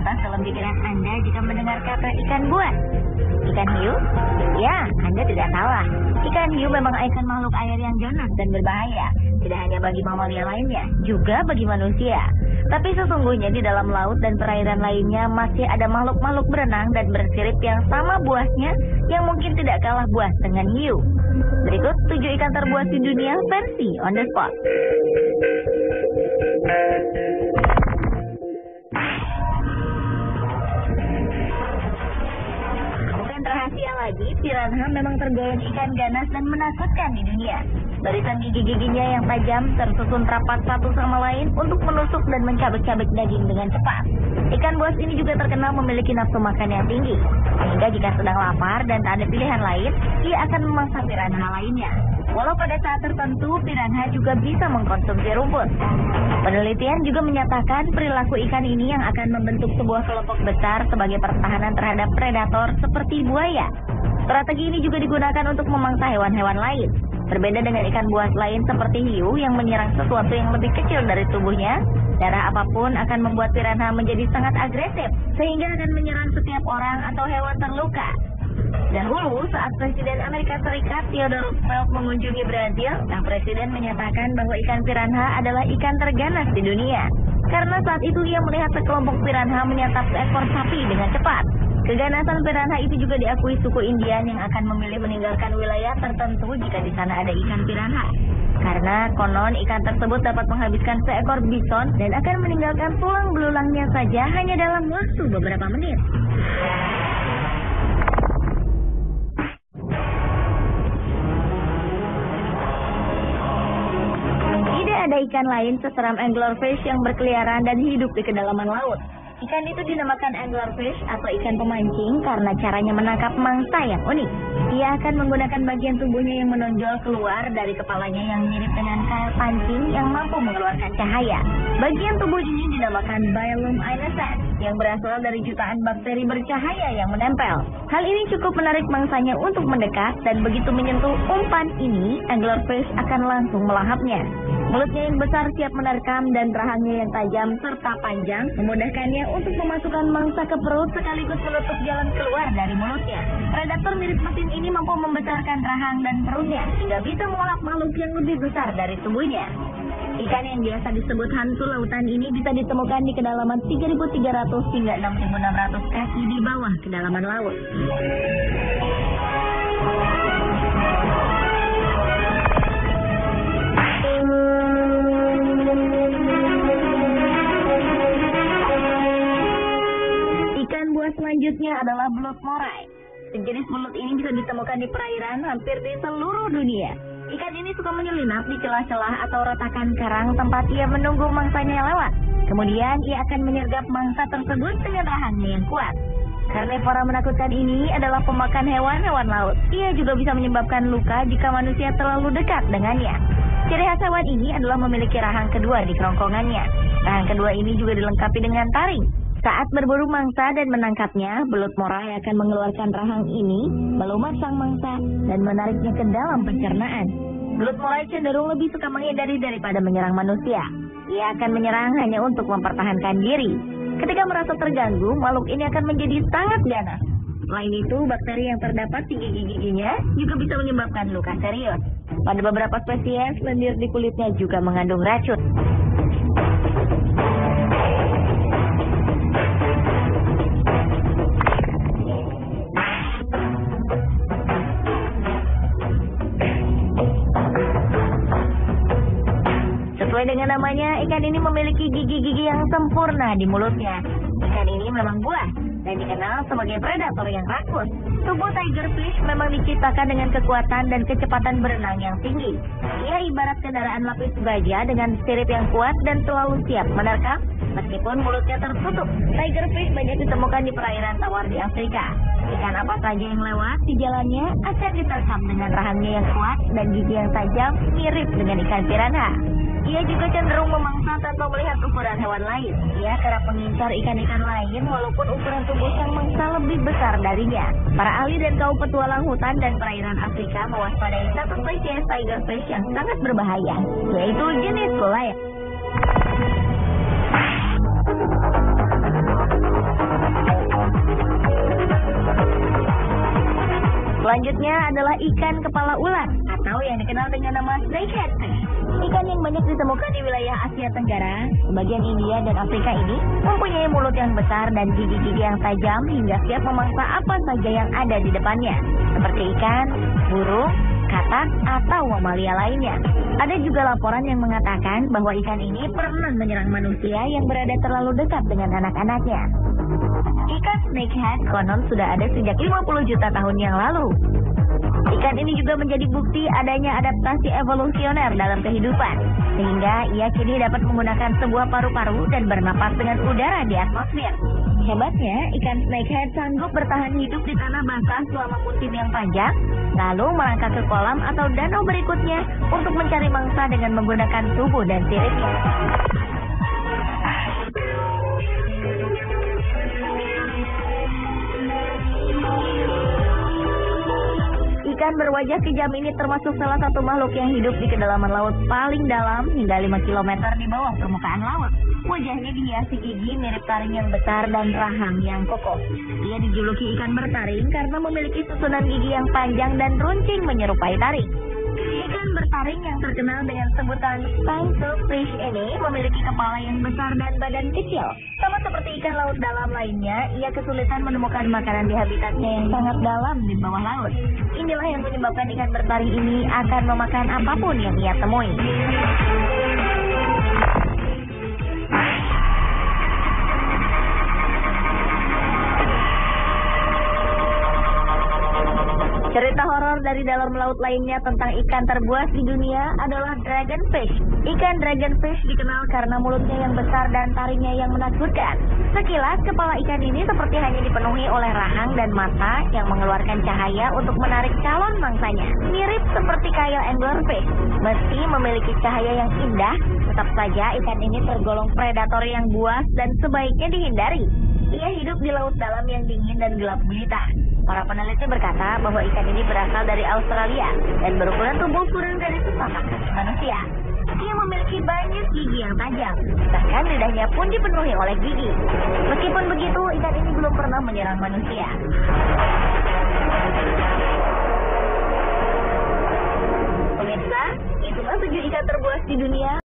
terlintas dalam pikiran Anda jika mendengar kata ikan buas? Ikan hiu? Ya, Anda tidak salah. Ikan hiu memang ikon makhluk air yang ganas dan berbahaya. Tidak hanya bagi mamalia lainnya, juga bagi manusia. Tapi sesungguhnya di dalam laut dan perairan lainnya masih ada makhluk-makhluk berenang dan bersirip yang sama buasnya yang mungkin tidak kalah buas dengan hiu. Berikut 7 ikan terbuas di dunia versi on the spot. Bukan rahasia lagi, piranha memang tergolong ikan ganas dan menakutkan di dunia. Barisan gigi-giginya yang tajam tersusun rapat satu sama lain untuk menusuk dan mencabik-cabik daging dengan cepat. Ikan buas ini juga terkenal memiliki nafsu makan yang tinggi, sehingga jika sedang lapar dan tak ada pilihan lain, ia akan memangsa piranha lainnya. Walau pada saat tertentu, piranha juga bisa mengkonsumsi rumput. Penelitian juga menyatakan perilaku ikan ini yang akan membentuk sebuah kelompok besar sebagai pertahanan terhadap predator seperti buaya. Strategi ini juga digunakan untuk memangsa hewan-hewan lain. Berbeda dengan ikan buas lain seperti hiu yang menyerang sesuatu yang lebih kecil dari tubuhnya, darah apapun akan membuat piranha menjadi sangat agresif, sehingga akan menyerang setiap orang atau hewan terluka. Dahulu, saat Presiden Amerika Serikat Theodore Roosevelt mengunjungi Brazil, sang presiden menyatakan bahwa ikan piranha adalah ikan terganas di dunia. Karena saat itu ia melihat sekelompok piranha menyantap seekor sapi dengan cepat. Keganasan piranha itu juga diakui suku Indian yang akan memilih meninggalkan wilayah tertentu jika di sana ada ikan piranha. Karena konon ikan tersebut dapat menghabiskan seekor bison dan akan meninggalkan tulang belulangnya saja hanya dalam waktu beberapa menit. Tidak ada ikan lain seseram anglerfish yang berkeliaran dan hidup di kedalaman laut. Ikan itu dinamakan anglerfish atau ikan pemancing karena caranya menangkap mangsa yang unik. Ia akan menggunakan bagian tubuhnya yang menonjol keluar dari kepalanya yang mirip dengan kail pancing yang mampu mengeluarkan cahaya. Bagian tubuh ini dinamakan bioluminescent yang berasal dari jutaan bakteri bercahaya yang menempel. Hal ini cukup menarik mangsanya untuk mendekat dan begitu menyentuh umpan ini, anglerfish akan langsung melahapnya. Mulutnya yang besar siap menerkam dan rahangnya yang tajam serta panjang memudahkannya untuk memasukkan mangsa ke perut sekaligus menutup jalan keluar dari mulutnya. Predator mirip mesin ini mampu membesarkan rahang dan perutnya hingga bisa melahap makhluk yang lebih besar dari tubuhnya. Ikan yang biasa disebut hantu lautan ini bisa ditemukan di kedalaman 3.300 hingga 6.600 kaki di bawah kedalaman laut. Selanjutnya adalah belut moray. Sejenis belut ini bisa ditemukan di perairan hampir di seluruh dunia. Ikan ini suka menyelinap di celah-celah atau retakan karang tempat ia menunggu mangsanya lewat. Kemudian ia akan menyergap mangsa tersebut dengan rahangnya yang kuat. Karnivora menakutkan ini adalah pemakan hewan-hewan laut. Ia juga bisa menyebabkan luka jika manusia terlalu dekat dengannya. Ciri khas hewan ini adalah memiliki rahang kedua di kerongkongannya. Rahang kedua ini juga dilengkapi dengan taring. Saat berburu mangsa dan menangkapnya, belut moray akan mengeluarkan rahang ini, melumat sang mangsa, dan menariknya ke dalam pencernaan. Belut moray cenderung lebih suka menghindari daripada menyerang manusia. Ia akan menyerang hanya untuk mempertahankan diri. Ketika merasa terganggu, makhluk ini akan menjadi sangat ganas. Selain itu, bakteri yang terdapat di gigi-giginya juga bisa menyebabkan luka serius. Pada beberapa spesies, lendir di kulitnya juga mengandung racun. Sesuai dengan namanya, ikan ini memiliki gigi-gigi yang sempurna di mulutnya. Ikan ini memang buas dan dikenal sebagai predator yang rakus. Tubuh tigerfish memang diciptakan dengan kekuatan dan kecepatan berenang yang tinggi. Ia ibarat kendaraan lapis baja dengan sirip yang kuat dan selalu siap menerkam meskipun mulutnya tertutup. Tigerfish banyak ditemukan di perairan tawar di Afrika. Ikan apa saja yang lewat di jalannya akan diterkam dengan rahangnya yang kuat dan gigi yang tajam mirip dengan ikan piranha. Ia juga cenderung memangsa tanpa melihat ukuran hewan lain. Ia kerap mengincar ikan-ikan lain walaupun ukuran tubuh sang mangsa lebih besar darinya. Para ahli dan kaum petualang hutan dan perairan Afrika mewaspadai satu spesies tigerfish yang sangat berbahaya, yaitu jenis goliath. Selanjutnya adalah ikan kepala ular atau yang dikenal dengan nama snakehead fish. Ikan yang banyak ditemukan di wilayah Asia Tenggara, sebagian India dan Afrika ini mempunyai mulut yang besar dan gigi-gigi yang tajam hingga siap memangsa apa saja yang ada di depannya, seperti ikan, burung, katak, atau mamalia lainnya. Ada juga laporan yang mengatakan bahwa ikan ini pernah menyerang manusia yang berada terlalu dekat dengan anak-anaknya. Ikan snakehead konon sudah ada sejak 50 juta tahun yang lalu. Ikan ini juga menjadi bukti adanya adaptasi evolusioner dalam kehidupan, sehingga ia kini dapat menggunakan sebuah paru-paru dan bernapas dengan udara di atmosfer. Hebatnya, ikan snakehead sanggup bertahan hidup di tanah basah selama musim yang panjang, lalu merangkak ke kolam atau danau berikutnya untuk mencari mangsa dengan menggunakan tubuh dan siripnya. Ikan berwajah kejam ini termasuk salah satu makhluk yang hidup di kedalaman laut paling dalam hingga 5 km di bawah permukaan laut. Wajahnya dihiasi gigi mirip taring yang besar dan rahang yang kokoh. Ia dijuluki ikan bertaring karena memiliki susunan gigi yang panjang dan runcing menyerupai taring. Ikan bertaring yang terkenal dengan sebutan spine-tailed fish ini memiliki kepala yang besar dan badan kecil. Sama seperti ikan laut dalam lainnya, ia kesulitan menemukan makanan di habitatnya yang sangat dalam di bawah laut. Inilah yang menyebabkan ikan bertaring ini akan memakan apapun yang ia temui. Cerita horor dari dalam laut lainnya tentang ikan terbuas di dunia adalah dragonfish. Ikan dragonfish dikenal karena mulutnya yang besar dan taringnya yang menakutkan. Sekilas, kepala ikan ini seperti hanya dipenuhi oleh rahang dan mata yang mengeluarkan cahaya untuk menarik calon mangsanya. Mirip seperti kail anglerfish. Meski memiliki cahaya yang indah, tetap saja ikan ini tergolong predator yang buas dan sebaiknya dihindari. Ia hidup di laut dalam yang dingin dan gelap gulita. Para peneliti berkata bahwa ikan ini berasal dari Australia dan berukuran tubuh kurang dari setengah kaki manusia. Ia memiliki banyak gigi yang tajam, bahkan lidahnya pun dipenuhi oleh gigi. Meskipun begitu, ikan ini belum pernah menyerang manusia. Pemirsa, itulah 7 ikan terbuas di dunia.